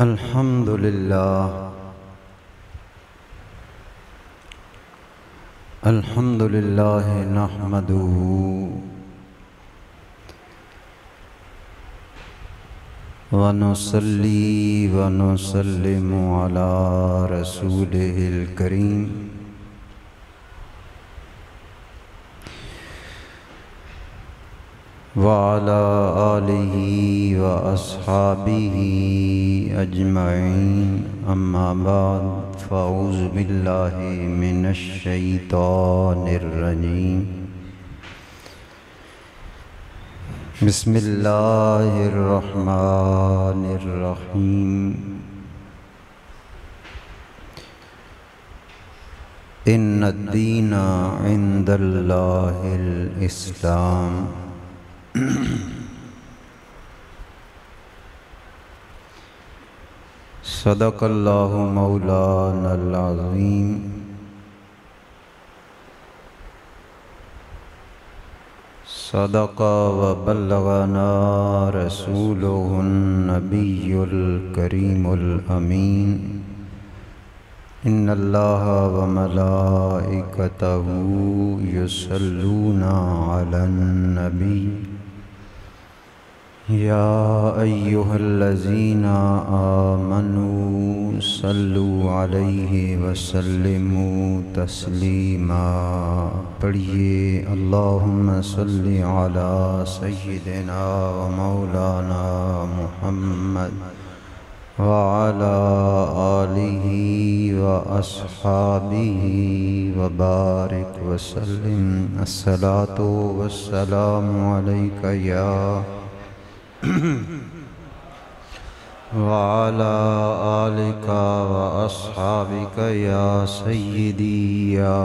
الحمد لله الحمد لله نحمده ونصلي ونسلم على رسوله الكريم وعلى آله وأصحابه أجمعين أما بعد فأعوذ بالله من الشيطان الرجيم بسم الله الرحمن الرحيم إن الدين عند الله الإسلام صدق اللہ مولانا العظیم صدق وبلغنا رسوله النبی الکریم الامین ان اللہ وملائکتہ یصلون علی النبی یا ایہا الذین آمنوا صلوا علیہ وسلموا تسلیما۔ پڑھیے اللہم صلی علی سیدنا و مولانا محمد وعلی آلہ و اصحابہ وبارک وسلم۔ الصلاۃ والسلام علیک یا وعلى آلك وأصحابك يا سيدي يا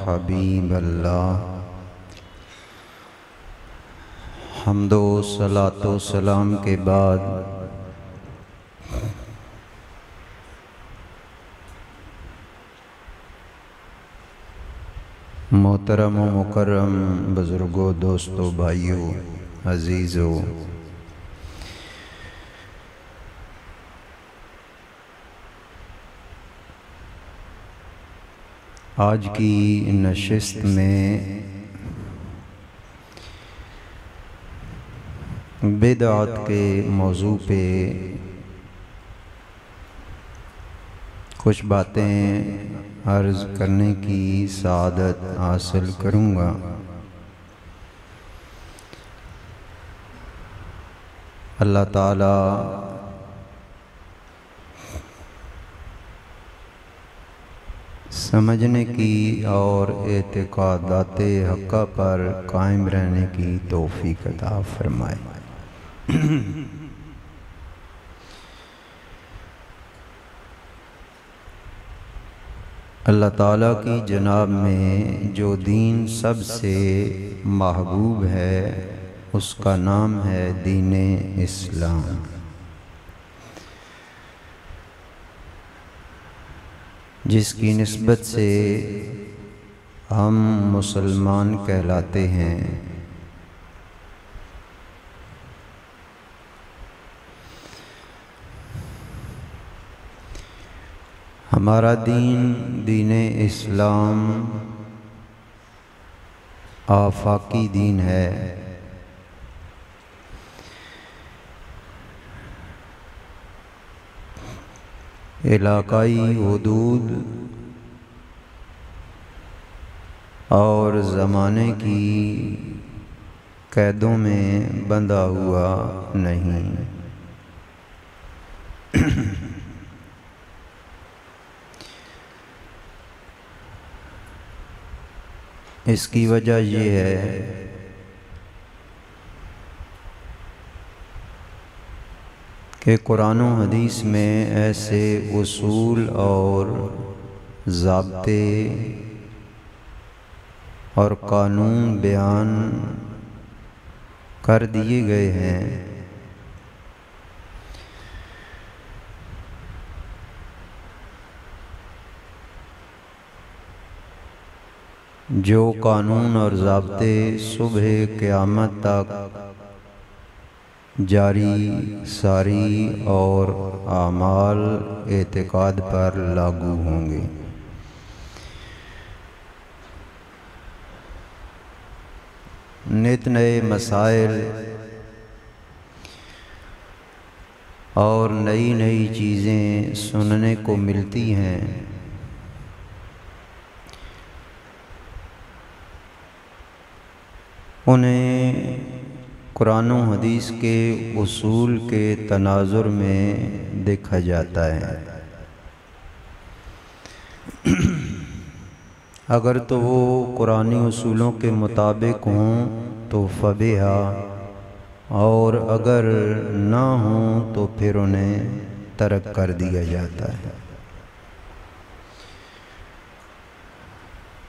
حبيب الله۔ حمد و صلاۃ و سلام کے بعد محترم و مکرم بزرگوں، دوستوں، بھائیوں، عزیزوں، آج کی نشست میں بدعت کے موضوع پہ کچھ باتیں عرض کرنے کی سعادت حاصل کروں گا۔ اللہ تعالی سمجھنے کی اور اعتقادات حقہ پر قائم رہنے کی توفیق عطا فرمائے۔ اللہ تعالیٰ کی جناب میں جو دین سب سے محبوب ہے اس کا نام ہے دین اسلام۔ جس کی نسبت سے ہم مسلمان کہلاتے ہیں۔ ہمارا دین دین اسلام آفاقی دین ہے۔ علاقائی حدود اور زمانے کی قیدوں میں بندھا ہوا نہیں۔ اس کی وجہ یہ ہے کہ قرآن و حدیث میں ایسے اصول اور ضابطے اور قانون بیان کر دیے گئے ہیں جو قانون اور ضابطے صبح قیامت تک جاری ساری اور اعمال اعتقاد پر لاگو ہوں گے۔ نت نئے مسائل اور نئی نئی چیزیں سننے کو ملتی ہیں، انہیں قرآن و حدیث کے اصول کے تناظر میں دیکھا جاتا ہے۔ اگر تو وہ قرآنی اصولوں کے مطابق ہوں تو فبہا، اور اگر نہ ہوں تو پھر انہیں ترک کر دیا جاتا ہے۔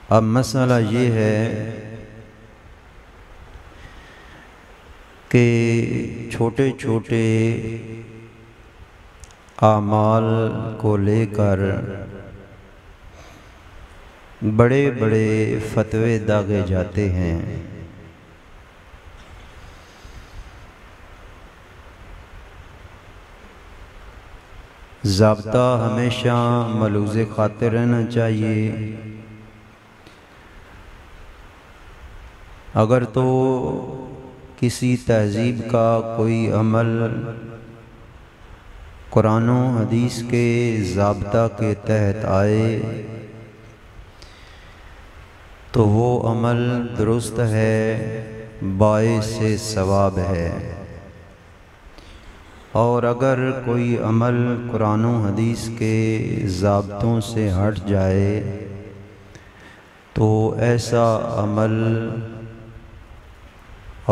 اب مسئلہ یہ ہے کہ چھوٹے چھوٹے اعمال کو لے کر بڑے بڑے فتوے داغے جاتے ہیں۔ ضابطہ ہمیشہ ملحوظ خاطر رہنا چاہیے۔ اگر تو کسی تہذیب کا کوئی عمل قرآن و حدیث کے ضابطہ کے تحت آئے تو وہ عمل درست ہے، باعث ثواب ہے، اور اگر کوئی عمل قرآن و حدیث کے ضابطوں سے ہٹ جائے تو ایسا عمل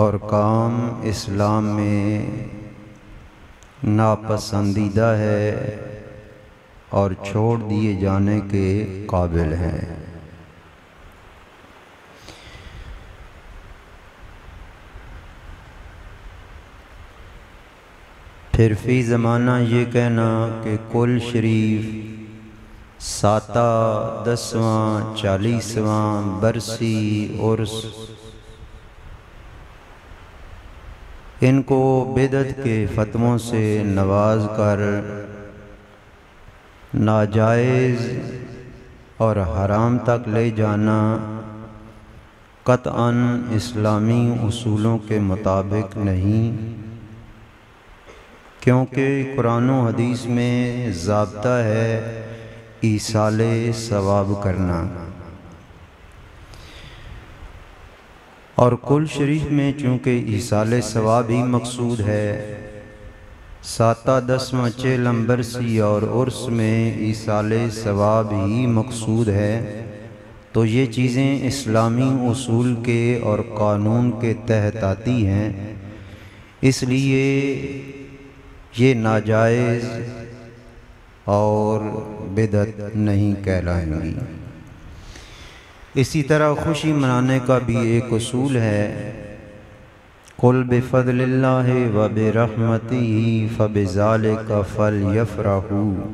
اور کام اسلام میں ناپسندیدہ ہے اور چھوڑ دیے جانے کے قابل ہے۔ پھر فی زمانہ یہ کہنا کہ کل شریف 7، 10واں، 40واں برسی عرس، ان کو بدعت کے فتووں سے نواز کر ناجائز اور حرام تک لے جانا قطعاً اسلامی اصولوں کے مطابق نہیں، کیونکہ قرآن و حدیث میں ضابطہ ہے ایصال ثواب کرنا، اور کل شریف میں چونکہ ایصال ثواب ہی مقصود ہے، 7، 10واں، 40 برسی اور عرس میں ایصال ثواب ہی مقصود ہے، تو یہ چیزیں اسلامی اصول کے اور قانون کے تحت آتی ہیں، اس لیے یہ ناجائز اور بدعت نہیں کہلائیں گی۔ اسی طرح خوشی منانے کا بھی ایک اصول ہے، قُلْ بِفَضْلِ اللَّهِ وَبِرَحْمَتِهِ فَبِذَلِكَ فَلْيَفْرَحُوا۔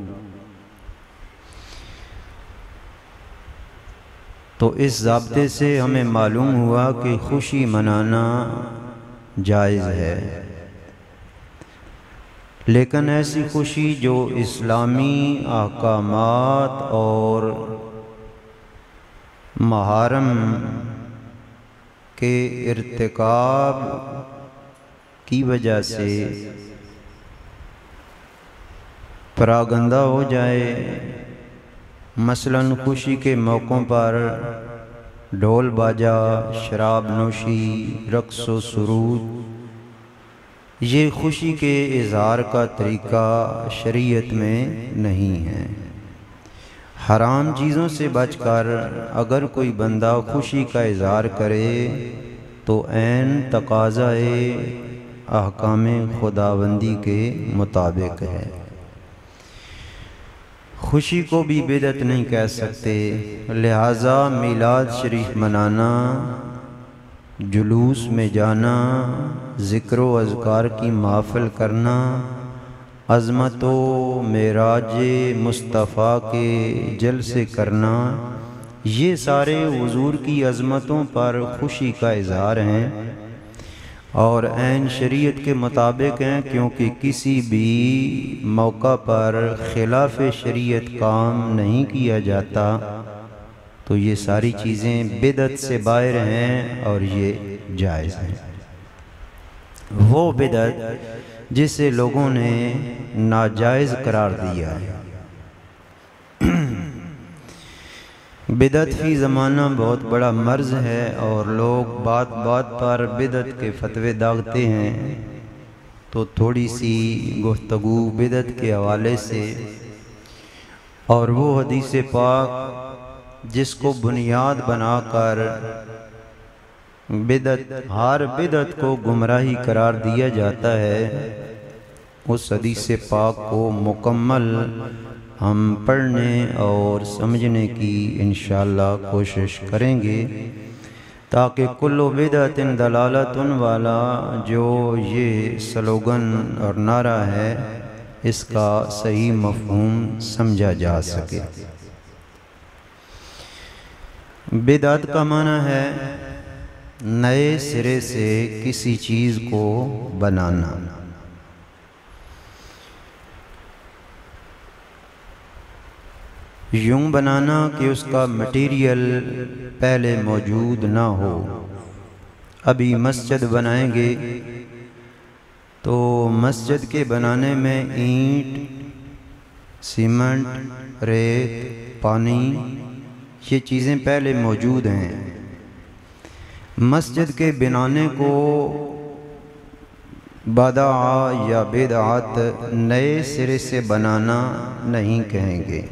تو اس ضابطے سے ہمیں معلوم ہوا کہ خوشی منانا جائز ہے، لیکن ایسی خوشی جو اسلامی احکامات اور محارم کے ارتکاب کی وجہ سے پراگندہ ہو جائے، مثلاً خوشی کے موقعوں پر ڈھول باجا، شراب نوشی، رقص و سرود، یہ خوشی کے اظہار کا طریقہ شریعت میں نہیں ہے۔ حرام چیزوں سے بچ کر اگر کوئی بندہ خوشی کا اظہار کرے تو عین تقاضائے احکام خداوندی کے مطابق ہے۔ خوشی کو بھی بدعت نہیں کہہ سکتے، لہٰذا میلاد شریف منانا، جلوس میں جانا، ذکر و اذکار کی محفل کرنا، عظمت و معراج مصطفیٰ کے جلسے کرنا، یہ سارے حضور کی عظمتوں پر خوشی کا اظہار ہیں۔ اور عین شریعت کے مطابق ہیں، کیونکہ کسی بھی موقع پر خلاف شریعت کام نہیں کیا جاتا، تو یہ ساری چیزیں بدعت سے باہر ہیں اور یہ جائز ہیں۔ وہ بدعت جسے لوگوں نے ناجائز قرار دیا ہے۔ بدعت فی زمانہ بہت بڑا مرض ہے، اور لوگ بات بات پر بدعت کے فتوے داغتے ہیں۔ تو تھوڑی سی گفتگو بدعت کے حوالے سے، اور وہ حدیث پاک جس کو بنیاد بنا کر ہر بدعت کو گمراہی قرار دیا جاتا ہے، اس حدیث پاک کو مکمل ہم پڑھنے اور سمجھنے کی انشاءاللہ کوشش کریں گے، تاکہ کل بدعت دلالت والا جو یہ سلوگن اور نعرہ ہے، اس کا صحیح مفہوم سمجھا جا سکے۔ بدعت کا معنی ہے نئے سرے سے کسی چیز کو بنانا۔ یوں بنانا کہ اس کا مٹیریل پہلے موجود نہ ہو۔ ابھی مسجد بنائیں گے تو مسجد کے بنانے میں اینٹ، سیمنٹ، ریت، پانی، یہ چیزیں پہلے موجود ہیں۔ مسجد کے بنانے کو بدعہ یا بدعت نئے سرے سے بنانا نہیں کہیں گے،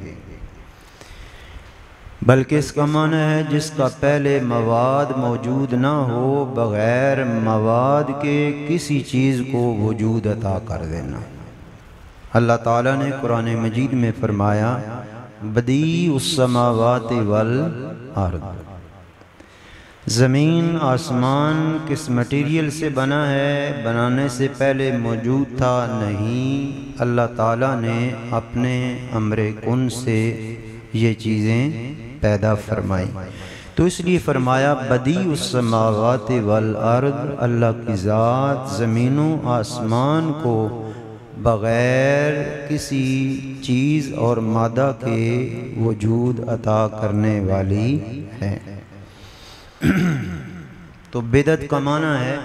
بلکہ اس کا معنی ہے جس کا پہلے مواد موجود نہ ہو، بغیر مواد کے کسی چیز کو وجود عطا کر دینا۔ اللہ تعالیٰ نے قرآن مجید میں فرمایا بدیع السماوات والارض، زمین آسمان کس مٹیریل سے بنا ہے، بنانے سے پہلے موجود تھا نہیں، اللہ تعالیٰ نے اپنے امر کن سے یہ چیزیں پیدا فرمائی۔ تو اس لیے فرمایا بدیع السماوات والارض، اللہ کی ذات زمینوں آسمان کو بغیر کسی چیز اور مادہ کے وجود عطا کرنے والی ہے۔ تو بدعت کا معنی ہے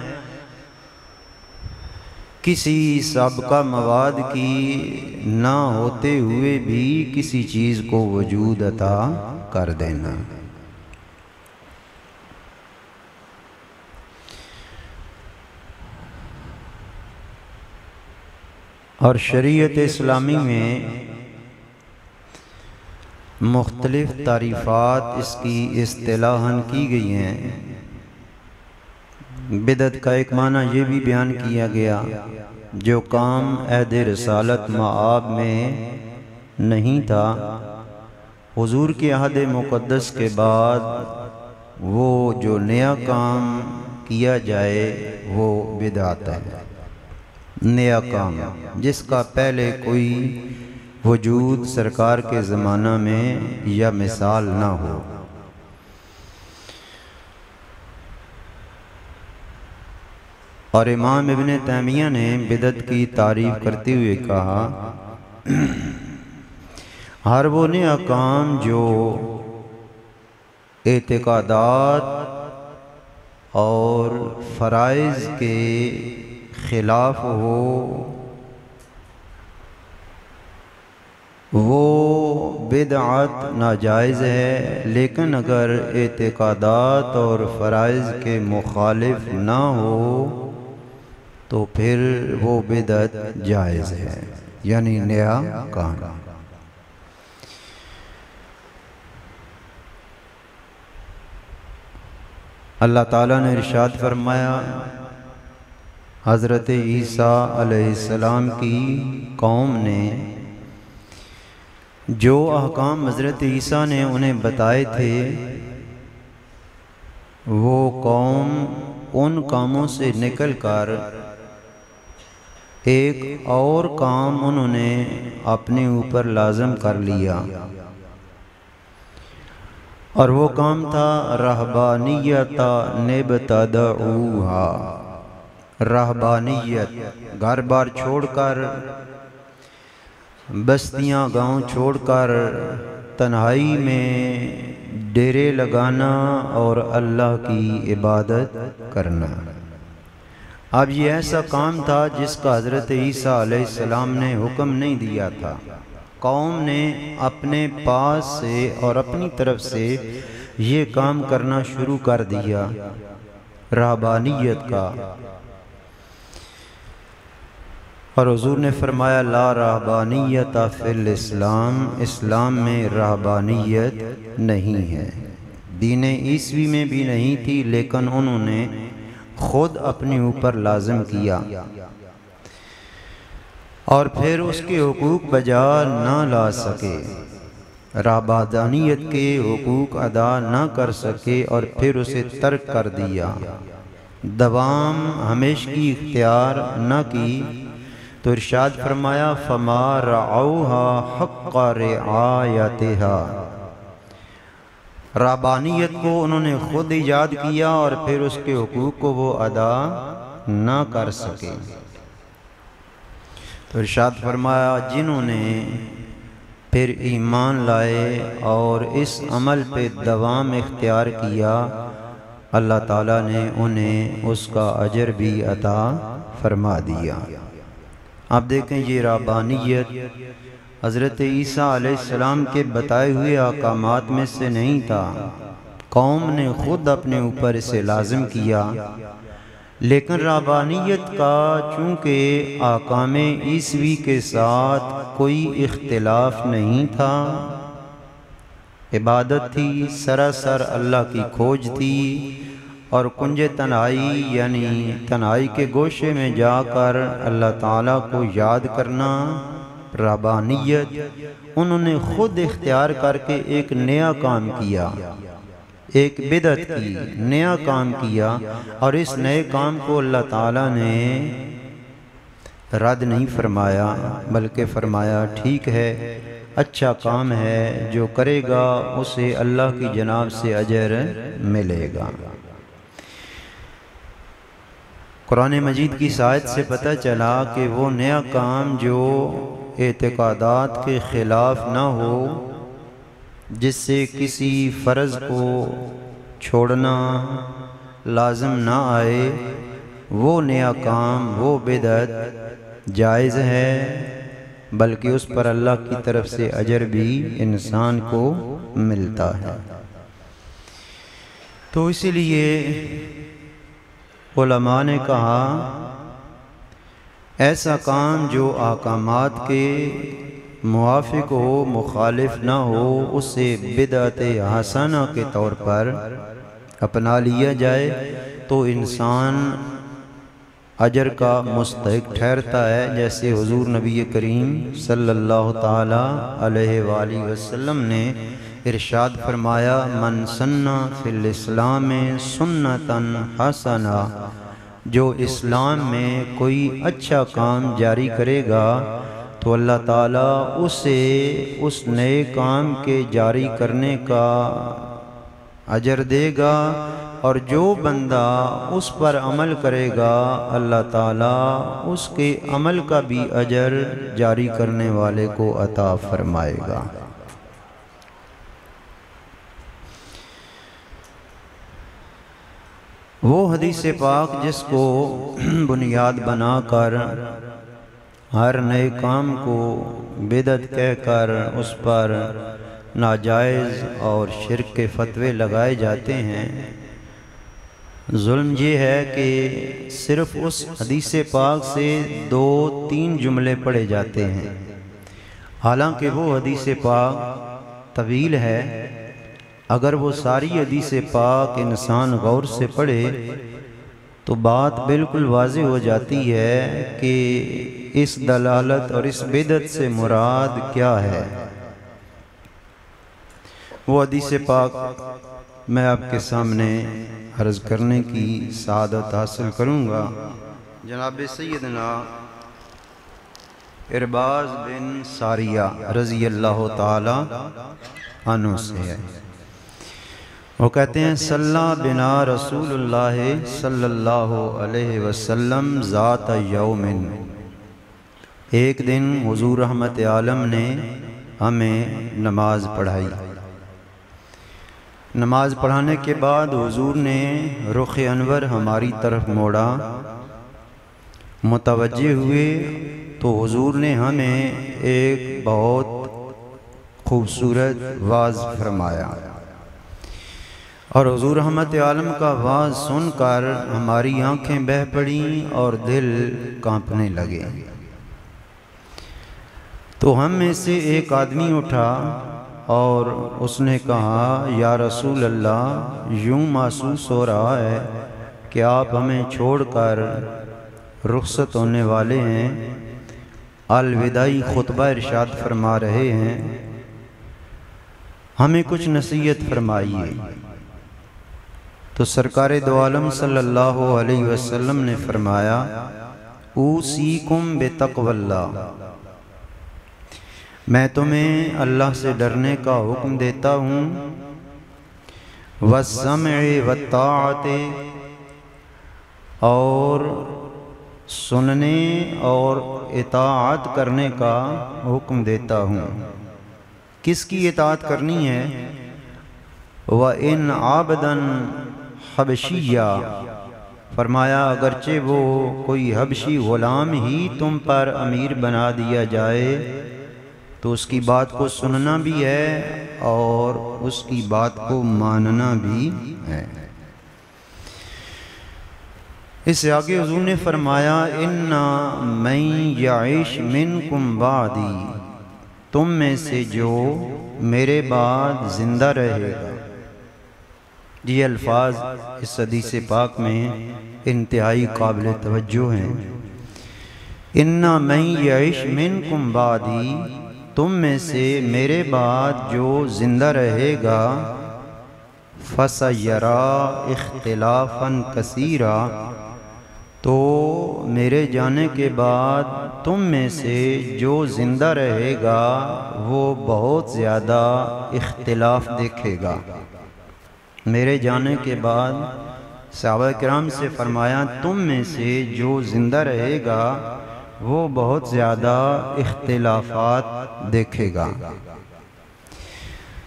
کسی سابقہ مواد کی نہ ہوتے ہوئے بھی کسی چیز کو وجود عطا کر دینا۔ اور شریعت اسلامی میں مختلف تعریفات اس کی اصطلاحاً کی گئی ہیں۔ بدعت کا ایک معنی یہ بھی بیان کیا گیا جو کام عہد رسالت مآب میں نہیں تھا، حضور کے عہد مقدس کے بعد وہ جو نیا کام کیا جائے وہ بدعت ہے۔ نیا کام جس کا پہلے کوئی وجود سرکار کے زمانہ میں یا مثال نہ ہو۔ اور امام ابن تیمیہ نے بدعت کی تعریف کرتے ہوئے کہا ہر وہ نیا کام جو اعتقادات اور فرائض کے خلاف ہو وہ بدعت ناجائز ہے، لیکن اگر اعتقادات اور فرائض کے مخالف نہ ہو تو پھر وہ بدعت جائز ہے، یعنی نیا کام۔ اللہ تعالیٰ نے ارشاد فرمایا حضرت عیسیٰ علیہ السلام کی قوم نے جو احکام حضرت عیسیٰ نے انہیں بتائے تھے، وہ قوم ان کاموں سے نکل کر ایک اور کام انہوں نے اپنے اوپر لازم کر لیا، اور وہ کام تھا رہبانیت نبتدعوہا، رہبانیت، گھر بار چھوڑ کر، بستیاں گاؤں چھوڑ کر تنہائی میں ڈیرے لگانا اور اللہ کی عبادت کرنا۔ اب یہ ایسا کام تھا جس کا حضرت عیسیٰ علیہ السلام نے حکم نہیں دیا تھا، قوم نے اپنے پاس سے اور اپنی طرف سے یہ کام کرنا شروع کر دیا رہبانیت کا۔ اور حضور نے فرمایا لا رہبانیت فی الاسلام، اسلام میں رہبانیت نہیں ہے۔ دین عیسوی میں بھی نہیں تھی، لیکن انہوں نے خود اپنے اوپر لازم کیا اور پھر اس کے حقوق بجا نہ لا سکے، رہبانیت کے حقوق ادا نہ کر سکے اور پھر اسے ترک کر دیا، دوام ہمیشگی اختیار نہ کی، تو ارشاد فرمایا فما رعوها حق رعایتها، رہبانیت کو انہوں نے خود ایجاد کیا اور پھر اس کے حقوق کو وہ ادا نہ کر سکے۔ تو ارشاد فرمایا جنہوں نے پھر ایمان لائے اور اس عمل پہ دوام اختیار کیا، اللہ تعالیٰ نے انہیں اس کا اجر بھی عطا فرما دیا۔ اب دیکھیں یہ رہبانیت حضرت عیسیٰ علیہ السلام کے بتائے ہوئے احکامات میں سے نہیں تھا، قوم نے خود اپنے اوپر اسے لازم کیا، لیکن رہبانیت کا چونکہ احکام عیسوی کے ساتھ کوئی اختلاف نہیں تھا، عبادت تھی، سراسر اللہ کی کھوج تھی، اور کنج تنہائی یعنی تنہائی کے گوشے میں جا کر اللہ تعالیٰ کو یاد کرنا رہبانیت، انہوں نے خود اختیار کر کے ایک نیا کام کیا، ایک بدعت کی، نیا کام کیا، اور اس نئے کام کو اللہ تعالیٰ نے رد نہیں فرمایا بلکہ فرمایا ٹھیک ہے، اچھا کام ہے، جو کرے گا اسے اللہ کی جناب سے اجر ملے گا۔ قرآن مجید کی آیت سے پتہ چلا کہ وہ نیا کام جو اعتقادات کے خلاف نہ ہو، جس سے کسی فرض کو چھوڑنا لازم نہ آئے، وہ نیا کام، وہ بدعت جائز ہے، بلکہ اس پر اللہ کی طرف سے اجر بھی انسان کو ملتا ہے۔ تو اسی لیے علماء نے کہا ایسا کام جو احکامات کے موافق ہو، مخالف نہ ہو، اسے بدعت حسنہ کے طور پر اپنا لیا جائے تو انسان اجر کا مستحق ٹھہرتا ہے، جیسے حضور نبی کریم صلی اللہ تعالی علیہ وآلہ وسلم نے ارشاد فرمایا من سن فی الاسلام سنتا حسنہ، جو اسلام میں کوئی اچھا کام جاری کرے گا تو اللہ تعالیٰ اسے اس نئے کام کے جاری کرنے کا اجر دے گا، اور جو بندہ اس پر عمل کرے گا اللہ تعالیٰ اس کے عمل کا بھی اجر جاری کرنے والے کو عطا فرمائے گا۔ وہ حدیث پاک جس کو بنیاد بنا کر ہر نئے کام کو بدعت کہہ کر اس پر ناجائز اور شرک کے فتوے لگائے جاتے ہیں، ظلم یہ ہے کہ صرف اس حدیث پاک سے 2-3 جملے پڑھے جاتے ہیں، حالانکہ وہ حدیث پاک طویل ہے۔ اگر وہ ساری حدیث پاک انسان غور سے پڑھے تو بات بالکل واضح ہو جاتی ہے کہ اس دلالت اور اس بدعت سے مراد کیا ہے۔ وہ حدیث پاک میں آپ کے سامنے عرض کرنے کی سعادت حاصل کروں گا، جناب سیدنا ارباز بن ساریہ رضی اللہ تعالی عنہ سے ہے۔ وہ کہتے ہیں صلی بنا رسول اللہ صلی اللہ علیہ وسلم ذات یوم، ایک دن حضور رحمت عالم نے ہمیں نماز پڑھائی۔ نماز پڑھانے کے بعد حضور نے رخ انور ہماری طرف موڑا، متوجہ ہوئے تو حضور نے ہمیں ایک بہت خوبصورت واعظ فرمایا، اور حضور رحمت عالم کا واعظ سن کر ہماری آنکھیں بہہ پڑیں اور دل کانپنے لگے۔ تو ہم میں سے ایک آدمی اٹھا اور اس نے کہا، یا رسول اللہ، یوں محسوس ہو رہا ہے کہ آپ ہمیں چھوڑ کر رخصت ہونے والے ہیں، الوداعی خطبہ ارشاد فرما رہے ہیں، ہمیں کچھ نصیحت فرمائیے۔ تو سرکار دو عالم صلی اللہ علیہ وسلم نے فرمایا، اوصیکم بتقوی اللہ، میں تمہیں اللہ سے ڈرنے کا حکم دیتا ہوں، والسمع والطاعت، اور سننے اور اطاعت کرنے کا حکم دیتا ہوں۔ کس کی اطاعت کرنی ہے؟ وَإِنْ عَبْدًا حبشیہ، فرمایا اگرچہ وہ کوئی حبشی غلام ہی تم پر امیر بنا دیا جائے تو اس کی بات کو سننا بھی ہے اور اس کی بات کو ماننا بھی ہے۔ اس سے آگے حضور نے فرمایا، اِنَّا مَن یعش مِنکم بعدی، تم میں سے جو میرے بعد زندہ رہے گا۔ یہ الفاظ اس حدیث پاک میں انتہائی قابل توجہ ہیں۔ اِنَّا مَن یعش مِنکم بعدی، تم میں سے میرے بعد جو زندہ رہے گا، فَسَيَرَىٰ اخْتِلَافًا كَثِيرًا، تو میرے جانے کے بعد تم میں سے جو زندہ رہے گا وہ بہت زیادہ اختلاف دیکھے گا۔ میرے جانے کے بعد صحابہ کرام سے فرمایا، تم میں سے جو زندہ رہے گا وہ بہت زیادہ اختلافات دیکھے گا۔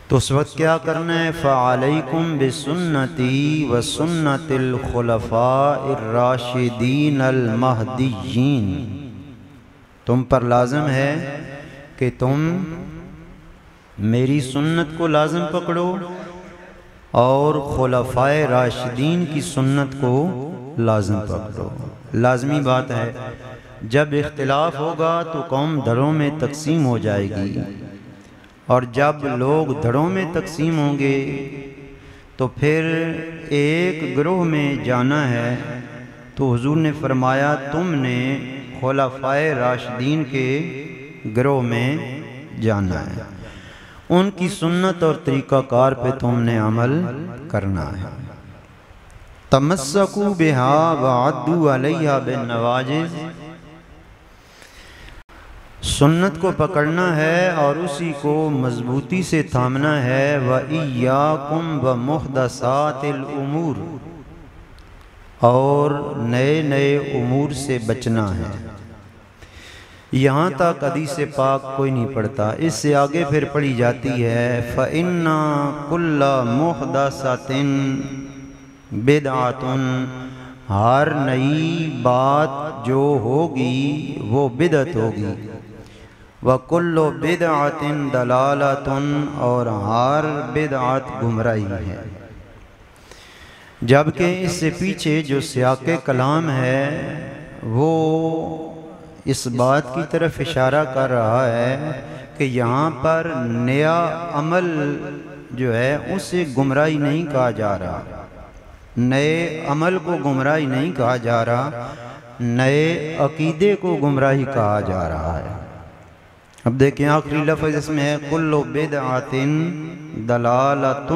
تو اس وقت کیا کرنا ہے؟ فَعَلَيْكُمْ بِسُنَّتِي وَسُنَّتِ الْخُلَفَاءِ الرَّاشِدِينَ الْمَهْدِيِّينَ، تم پر لازم ہے کہ تم میری سنت کو لازم پکڑو اور خلفائے راشدین کی سنت کو لازم پکڑو۔ لازمی بات ہے، جب اختلاف ہوگا تو قوم دھڑوں میں تقسیم ہو جائے گی، اور جب لوگ دھڑوں میں تقسیم ہوں گے تو پھر ایک گروہ میں جانا ہے۔ تو حضور نے فرمایا، تم نے خلفائے راشدین کے گروہ میں جانا ہے، ان کی سنت اور طریقہ کار پہ تم نے عمل کرنا ہے۔ تمسکوا بہا وعضوا علیہا بالنواجذ، سنت کو پکڑنا ہے اور اسی کو مضبوطی سے تھامنا ہے۔ وَإِيَّاكُمْ وَمُحْدَثَاتِ الْأُمُورِ، اور نئے نئے امور سے بچنا ہے۔ یہاں تک حدیث پاک کوئی نہیں پڑھتا، اس سے آگے پھر پڑھی جاتی ہے، فَإِنَّ كُلَّ مُحْدَثَةٍ بِدْعَةٌ، ہر نئی بات جو ہوگی وہ بدعت ہوگی، وَكُلُّ بِدْعَةٍ ضَلَالَةٌ، اور ہر بدعت گمراہی ہے۔ جبکہ اس سے پیچھے جو سیاق کلام ہے وہ اس بات کی طرف اشارہ کر رہا ہے کہ یہاں پر نیا عمل جو ہے اسے گمراہی نہیں کہا جا رہا، نئے عمل کو گمراہی نہیں کہا جا رہا، نئے عقیدے کو گمراہی کہا جا رہا ہے۔ اب دیکھیں آخری لفظ اس میں ہے، کل بدعۃ ضلالۃ،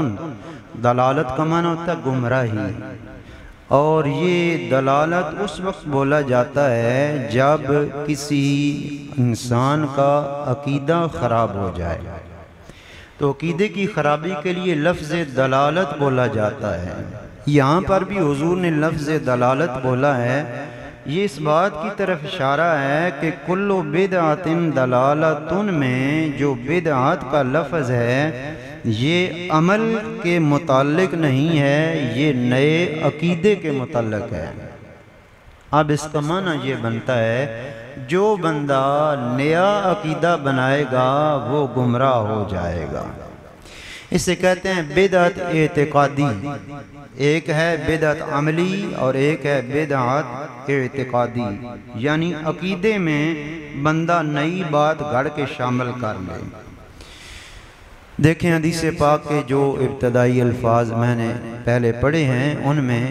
دلالت کا معنی ہوتا ہے گمراہی، اور یہ دلالت اس وقت بولا جاتا ہے جب کسی انسان کا عقیدہ خراب ہو جائے۔ تو عقیدے کی خرابی کے لیے لفظ دلالت بولا جاتا ہے۔ یہاں پر بھی حضور نے لفظ دلالت بولا ہے، یہ اس بات کی طرف اشارہ ہے کہ کل بدعت دلالتن میں جو بدعت کا لفظ ہے یہ عمل کے متعلق نہیں ہے، یہ نئے عقیدے کے متعلق ہے۔ اب اس کا معنی یہ بنتا ہے جو بندہ نیا عقیدہ بنائے گا وہ گمراہ ہو جائے گا۔ اسے کہتے ہیں بدعت اعتقادی، ایک ہے بدعت عملی اور ایک ہے بدعت اعتقادی، یعنی عقیدے میں بندہ نئی بات گھڑ کے شامل کر لے۔ دیکھیں حدیث پاک کے جو ابتدائی الفاظ میں نے پہلے پڑھے ہیں ان میں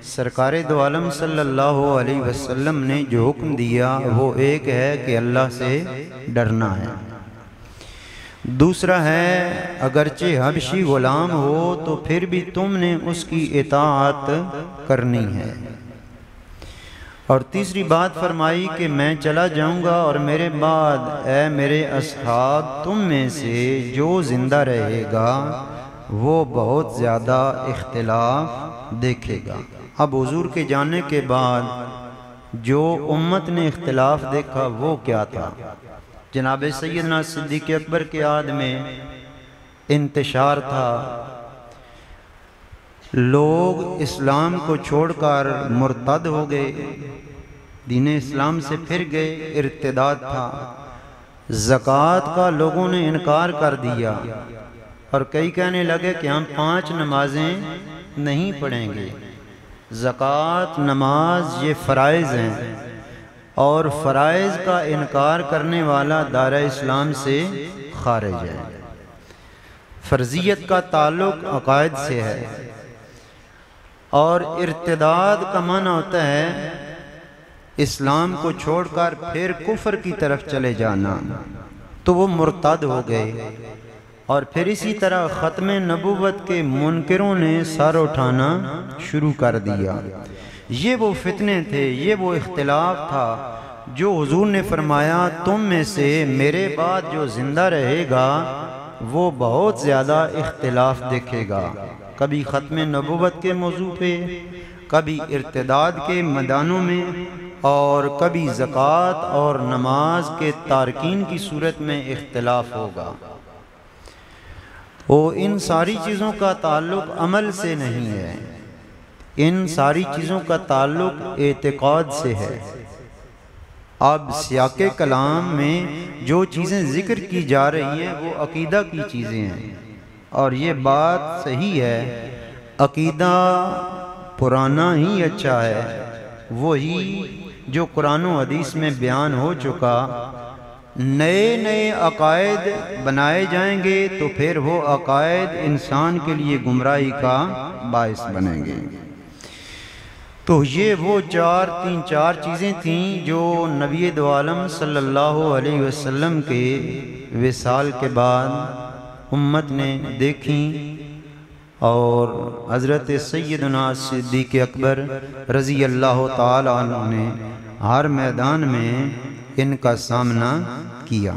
سرکار دو عالم صلی اللہ علیہ وسلم نے جو حکم دیا وہ ایک ہے کہ اللہ سے ڈرنا ہے، دوسرا ہے اگرچہ حبشی غلام ہو تو پھر بھی تم نے اس کی اطاعت کرنی ہے، اور تیسری بات فرمائی کہ میں چلا جاؤں گا اور میرے بعد اے میرے اصحاب تم میں سے جو زندہ رہے گا وہ بہت زیادہ اختلاف دیکھے گا۔ اب حضور کے جانے کے بعد جو امت نے اختلاف دیکھا وہ کیا تھا؟ جناب سیدنا صدیق اکبر کے عہد میں انتشار تھا، لوگ اسلام کو چھوڑ کر مرتد ہو گئے، دین اسلام سے پھر گئے، ارتداد تھا، زکوٰۃ کا لوگوں نے انکار کر دیا، اور کئی کہنے لگے کہ ہم 5 نمازیں نہیں پڑھیں گے۔ زکوٰۃ نماز یہ فرائض ہیں، اور فرائض کا انکار کرنے والا دائرہ اسلام سے خارج ہے۔ فرضیت کا تعلق عقائد سے ہے، اور ارتداد کا معنی ہوتا ہے اسلام کو چھوڑ کر پھر کفر کی طرف چلے جانا، تو وہ مرتد ہو گئے۔ اور پھر اسی طرح ختم نبوت کے منکروں نے سر اٹھانا شروع کر دیا۔ یہ وہ فتنے تھے، یہ وہ اختلاف تھا جو حضور نے فرمایا تم میں سے میرے بعد جو زندہ رہے گا وہ بہت زیادہ اختلاف دیکھے گا، کبھی ختم نبوت کے موضوع پہ، کبھی ارتداد کے میدانوں میں، اور کبھی زکوٰۃ اور نماز کے تارکین کی صورت میں اختلاف ہوگا۔ ان ساری چیزوں کا تعلق عمل سے نہیں ہے، ان ساری چیزوں کا تعلق اعتقاد سے ہے۔ اب سیاق کلام میں جو چیزیں ذکر کی جا رہی ہیں وہ عقیدہ کی چیزیں ہیں، اور یہ بات صحیح ہے، عقیدہ پرانا ہی اچھا ہے، وہی جو قرآن و حدیث میں بیان ہو چکا۔ نئے نئے عقائد بنائے جائیں گے تو پھر وہ عقائد انسان کے لیے گمراہی کا باعث بنیں گے۔ تو یہ وہ تین چار چیزیں تھیں جو نبی دو عالم صلی اللہ علیہ وسلم کے وصال کے بعد امت نے دیکھیں، اور حضرت سیدنا صدیق اکبر رضی اللہ تعالی عنہ نے ہر میدان میں ان کا سامنا کیا۔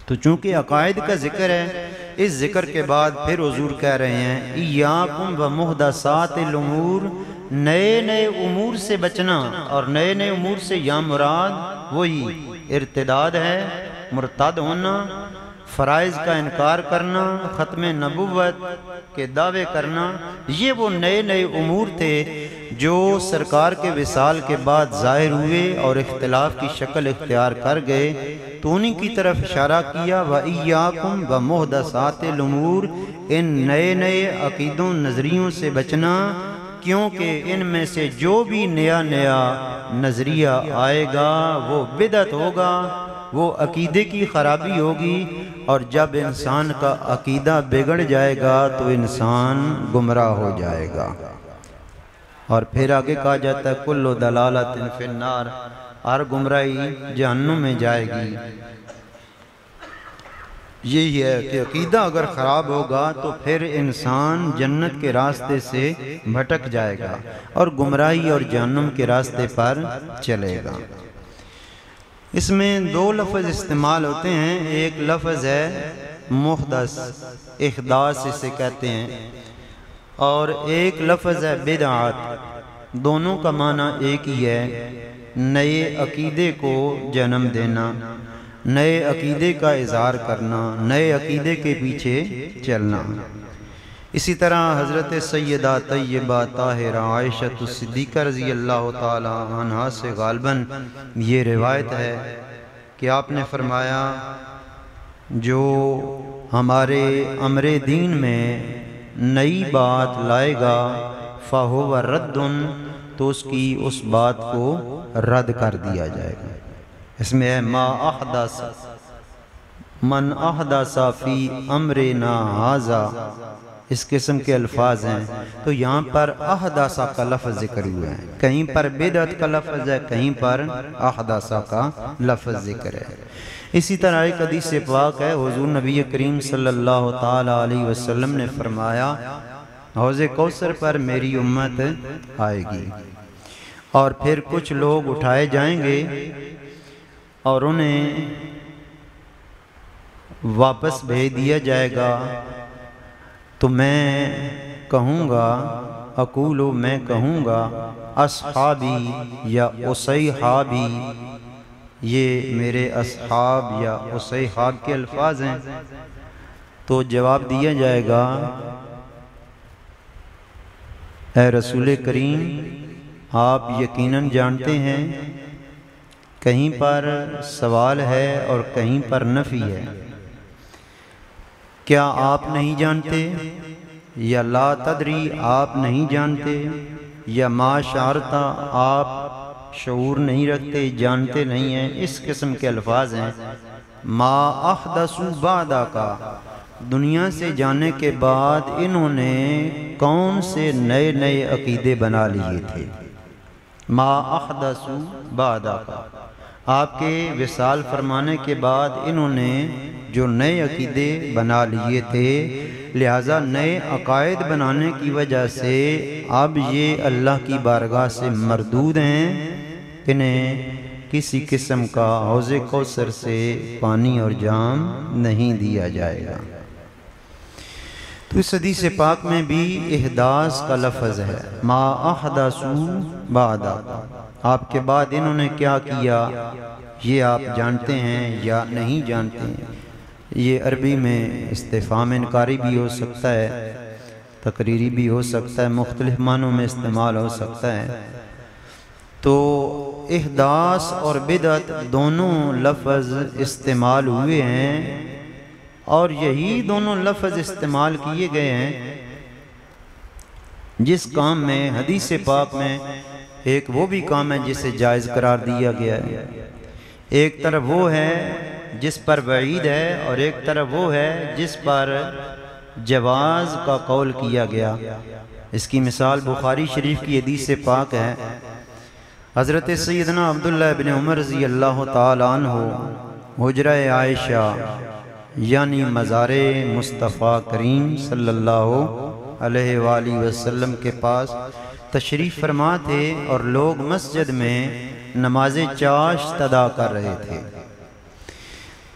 تو چونکہ عقائد کا ذکر ہے، اس ذکر کے بعد پھر حضور کہہ رہے ہیں ایاکم ومحدثات الامور، نئے نئے امور سے بچنا، اور نئے نئے امور سے یا مراد وہی ارتداد ہے، مرتد ہونا، فرائض کا انکار کرنا، ختم نبوت کے دعوے کرنا، یہ وہ نئے نئے امور تھے جو سرکار کے وصال کے بعد ظاہر ہوئے اور اختلاف کی شکل اختیار کر گئے۔ تو انہی کی طرف اشارہ کیا وَإِيَّاكُمْ وَمُحْدَثَاتِ الْأُمُورِ، ان نئے نئے عقیدوں نظریوں سے بچنا، کیونکہ ان میں سے جو بھی نیا نیا نظریہ آئے گا وہ بدعت ہوگا، وہ عقیدے کی خرابی ہوگی، اور جب انسان کا عقیدہ بگڑ جائے گا تو انسان گمراہ ہو جائے گا۔ اور پھر آگے کہا جاتا ہے کل دلالت فی النار، ہر گمراہی جہنم میں جائے گی۔ یہی ہے کہ عقیدہ اگر خراب ہوگا تو پھر انسان جنت کے راستے سے بھٹک جائے گا اور گمراہی اور جہنم کے راستے پر چلے گا۔ اس میں 2 لفظ استعمال ہوتے ہیں، ایک لفظ ہے محدث، احداث اسے کہتے ہیں، اور ایک لفظ ہے بدعت، دونوں کا معنی ایک ہی ہے، نئے عقیدے کو جنم دینا، نئے عقیدے کا اظہار کرنا، نئے عقیدے کے پیچھے چلنا۔ اسی طرح حضرت سیدہ طیبہ طاہرہ عائشہ صدیقہ رضی اللہ تعالی عنہا سے غالباً یہ روایت ہے کہ آپ نے فرمایا جو ہمارے امر دین میں نئی بات لائے گا فَهُوَ رَدٌ، تو اس کی اس بات کو رد کر دیا جائے گا۔ اس میں ہے ما احدث من احدث فی امرنا ھذا، اس قسم کے الفاظ ہیں۔ تو یہاں پر احدث کا لفظ ذکر ہوا ہے، کہیں پر بدعت کا لفظ ہے، کہیں پر احدث کا لفظ ذکر ہے۔ اسی طرح ایک حدیث پاک ہے، حضور نبی کریم صلی اللہ تعالی علیہ وسلم نے فرمایا حوض کوثر پر میری امت آئے گی اور پھر کچھ لوگ اٹھائے جائیں گے اور انہیں واپس بھیج دیا جائے گا، تو میں کہوں گا اقولو، میں کہوں گا اصحابی یا اصحابی، یہ میرے اصحاب یا اصحاب کے الفاظ ہیں۔ تو جواب دیا جائے گا اے رسول کریم آپ یقیناً جانتے ہیں، کہیں پر سوال ہے اور کہیں پر نفی ہے، کیا آپ نہیں جانتے، یا لا تدری آپ نہیں جانتے، یا ما شعرتا آپ شعور نہیں رکھتے، جانتے نہیں ہیں، اس قسم کے الفاظ ہیں۔ ما احدثوا بعدک، دنیا سے جانے کے بعد انہوں نے کون سے نئے نئے عقیدے بنا لیے تھے۔ ما احدثوا بعدک، آپ کے وصال فرمانے کے بعد انہوں نے جو نئے عقیدے بنا لیے تھے، لہٰذا نئے عقائد بنانے کی وجہ سے اب یہ اللہ کی بارگاہ سے مردود ہیں، انہیں کسی قسم کا حوض کوثر سے پانی اور جام نہیں دیا جائے گا۔ تو اس حدیث پاک میں بھی احداث کا لفظ ہے، ما احدثوا بعدک، آپ کے بعد انہوں نے کیا کیا یہ آپ جانتے ہیں یا نہیں جانتے ہیں۔ یہ عربی میں استفہام انکاری بھی ہو سکتا ہے، تقریری بھی ہو سکتا ہے، مختلف معنوں میں استعمال ہو سکتا ہے۔ تو احداث اور بدعت دونوں لفظ استعمال ہوئے ہیں، اور یہی دونوں لفظ استعمال کیے گئے ہیں جس کام میں حدیث پاک میں ایک وہ بھی کام ہے جسے جائز قرار دیا گیا ہے، ایک طرف وہ ہے جس پر وعید ہے، اور ایک طرف وہ ہے جس پر جواز کا قول کیا گیا۔ اس کی مثال بخاری شریف کی حدیث پاک ہے، حضرت سیدنا عبداللہ بن عمر رضی اللہ تعالی عنہ حجرہ عائشہ یعنی مزار مصطفیٰ کریم صلی اللہ علیہ وآلہ وسلم کے پاس تشریف فرما تھے، اور لوگ مسجد میں نماز چاشت ادا کر رہے تھے۔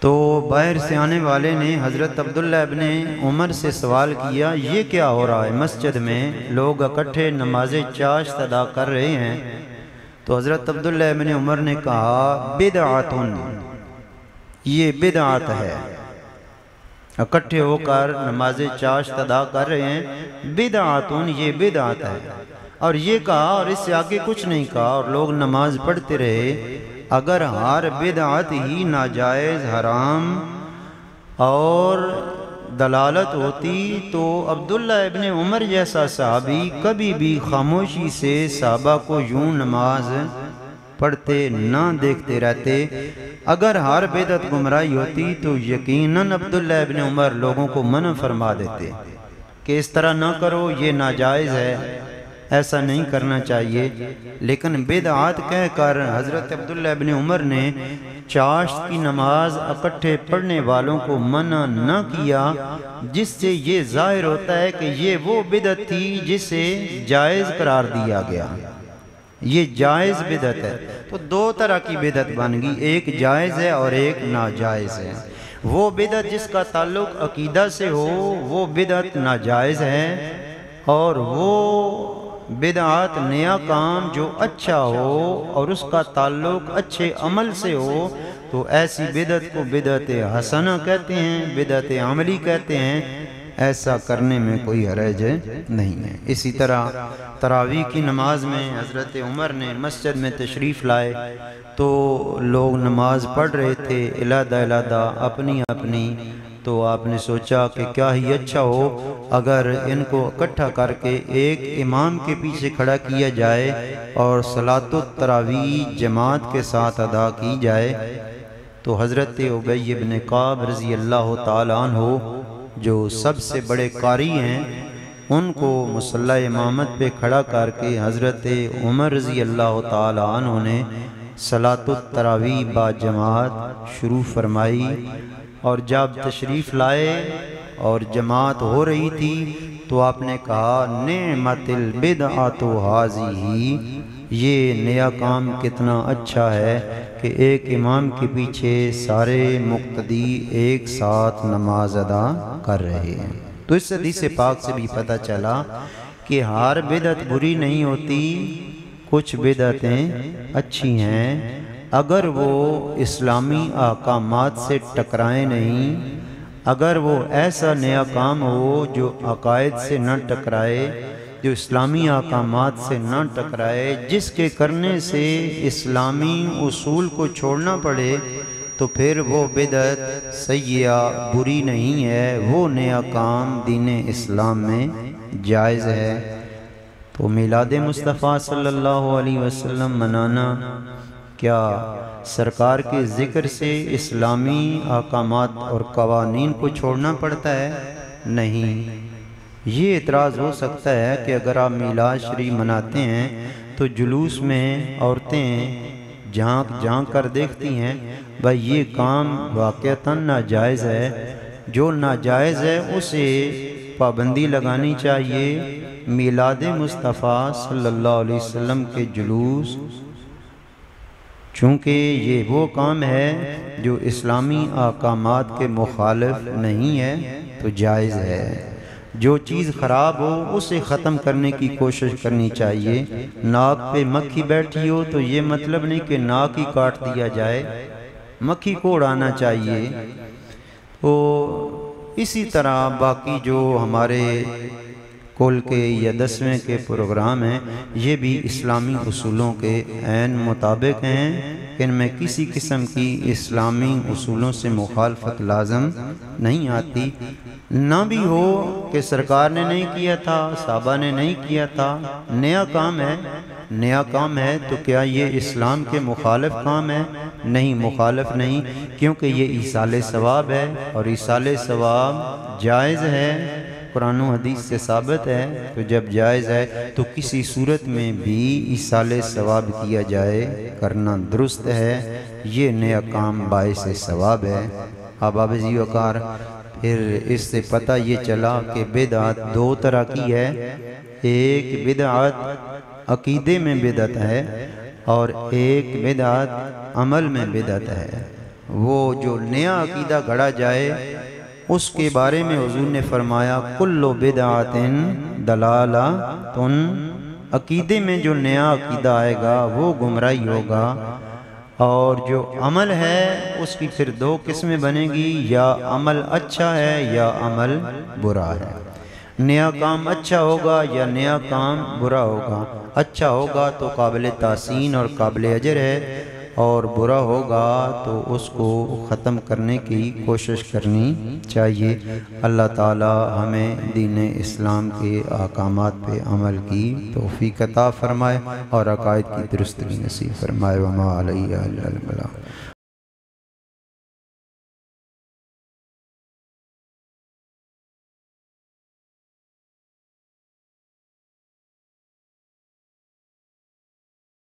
تو باہر سے آنے والے نے حضرت عبداللہ ابن عمر سے سوال کیا یہ کیا ہو رہا ہے، مسجد میں لوگ اکٹھے نماز چاشت ادا کر رہے ہیں۔ تو حضرت عبداللہ ابن عمر نے کہا بدعتن، یہ بدعت ہے، اکٹھے ہو کر نماز چاشت ادا کر رہے ہیں، بدعتن یہ بدعت ہے، اور یہ کہا اور اس سے آگے کچھ نہیں کہا، اور لوگ نماز پڑھتے رہے۔ اگر ہر بدعت ہی ناجائز حرام اور دلالت ہوتی تو عبداللہ ابن عمر جیسا صحابی کبھی بھی خاموشی سے صحابہ کو یوں نماز پڑھتے نہ دیکھتے رہتے۔ اگر ہر بدعت گمراہی ہوتی تو یقیناً عبداللہ ابن عمر لوگوں کو منع فرما دیتے کہ اس طرح نہ کرو، یہ ناجائز ہے، ایسا نہیں کرنا چاہیے۔ لیکن بدعات کہہ کر حضرت عبداللہ ابن عمر نے چاشت کی نماز اکٹھے پڑھنے والوں کو منع نہ کیا، جس سے یہ ظاہر ہوتا ہے کہ یہ وہ بدعت تھی جسے جائز قرار دیا گیا، یہ جائز بدعت ہے۔ تو دو طرح کی بدعت بن گئی، ایک جائز ہے اور ایک ناجائز ہے۔ وہ بدعت جس کا تعلق عقیدہ سے ہو وہ بدعت ناجائز ہے، اور وہ بدعت نیا کام جو اچھا ہو اور اس کا تعلق اچھے عمل سے ہو تو ایسی بدعت کو بدعت حسنہ کہتے ہیں، بدعت عملی کہتے ہیں۔ ایسا کرنے میں کوئی حرج نہیں ہے۔ اسی طرح تراویح کی نماز میں حضرت عمر نے مسجد میں تشریف لائے تو لوگ نماز پڑھ رہے تھے علیحدہ علیحدہ اپنی اپنی، تو آپ نے سوچا کہ کیا ہی اچھا ہو اگر ان کو اکٹھا کر کے ایک امام کے پیچھے کھڑا کیا جائے اور صلاۃ التراویح جماعت کے ساتھ ادا کی جائے۔ تو حضرت ابی بن کعب رضی اللہ تعالیٰ عنہ جو سب سے بڑے قاری ہیں، ان کو مصلی امامت پہ کھڑا کر کے حضرت عمر رضی اللہ تعالیٰ عنہ نے صلاۃ التراویح با جماعت شروع فرمائی، اور جب تشریف لائے اور جماعت ہو رہی تھی تو آپ نے کہا نعمت البدعۃ ھذہ، یہ نیا کام کتنا اچھا ہے کہ ایک امام کے پیچھے سارے مقتدی ایک ساتھ نماز ادا کر رہے ہیں۔ تو اس حدیث پاک سے بھی پتہ چلا کہ ہر بدعت بری نہیں ہوتی، کچھ بدعتیں اچھی ہیں اگر وہ اسلامی احکامات سے ٹکرائیں نہیں، اگر وہ ایسا نیا کام ہو جو عقائد سے نہ ٹکرائے، جو اسلامی احکامات سے نہ ٹکرائے، جس کے کرنے سے اسلامی اصول کو چھوڑنا پڑے، تو پھر وہ بدعت سیئہ بری نہیں ہے، وہ نیا کام دین اسلام میں جائز ہے۔ تو میلاد مصطفیٰ صلی اللہ علیہ وسلم منانا کیا سرکار کے ذکر سے اسلامی احکامات اور قوانین کو چھوڑنا پڑتا ہے؟ نہیں۔ یہ اعتراض ہو سکتا ہے کہ اگر آپ میلاد شریف مناتے ہیں تو جلوس میں عورتیں جھانک جھانک کر دیکھتی ہیں، بھائی یہ کام واقعتاً ناجائز ہے، جو ناجائز ہے اسے پابندی لگانی چاہیے۔ میلاد مصطفیٰ صلی اللہ علیہ وسلم کے جلوس چونکہ یہ وہ کام ہے جو اسلامی احکامات کے مخالف نہیں ہے تو جائز ہے۔ جو چیز خراب ہو اسے ختم کرنے کی کوشش کرنی چاہیے۔ ناک پہ مکھی بیٹھی ہو تو یہ مطلب نہیں کہ ناک ہی کاٹ دیا جائے، مکھی کو اڑانا چاہیے۔ تو اسی طرح باقی جو ہمارے کل کے یا 10ویں کے پروگرام ہیں یہ بھی اسلامی اصولوں کے عین مطابق ہیں، ان میں کسی قسم کی اسلامی اصولوں سے مخالفت لازم نہیں آتی۔ نہ بھی ہو کہ سرکار نے نہیں کیا تھا، صحابہ نے نہیں کیا تھا، نیا کام ہے، نیا کام ہے تو کیا یہ اسلام کے مخالف کام ہے؟ نہیں، مخالف نہیں، کیونکہ یہ ایصال ثواب ہے، اور ایصال ثواب جائز ہے، قرآن و حدیث سے ثابت ہے۔ تو جب جائز ہے تو کسی صورت میں بھی ایصال ثواب کیا جائے کرنا درست ہے، یہ نیا کام باعث ثواب ہے۔ احباب ذی وقار، پھر اس سے پتہ یہ چلا کہ بدعت دو طرح کی ہے، ایک بدعت عقیدے میں بدعت ہے اور ایک بدعت عمل میں بدعت ہے۔ وہ جو نیا عقیدہ گھڑا جائے اس کے بارے میں حضور نے فرمایا کل بدعت دلالہ، عقیدے میں جو نیا عقیدہ آئے گا وہ گمراہی ہوگا، اور جو عمل ہے اس کی پھر دو قسمیں بنے گی، یا عمل اچھا ہے یا عمل برا ہے۔ نیا کام اچھا ہوگا یا نیا کام برا ہوگا، اچھا ہوگا تو قابل تحسین اور قابل اجر ہے، اور برا ہوگا تو اس کو ختم کرنے کی کوشش کرنی چاہیے۔ اللہ تعالی ہمیں دین اسلام کے احکامات پہ عمل کی توفیق عطا فرمائے اور عقائد کی درستگی نصیب فرمائے۔ وما علیہ الا البلاغ۔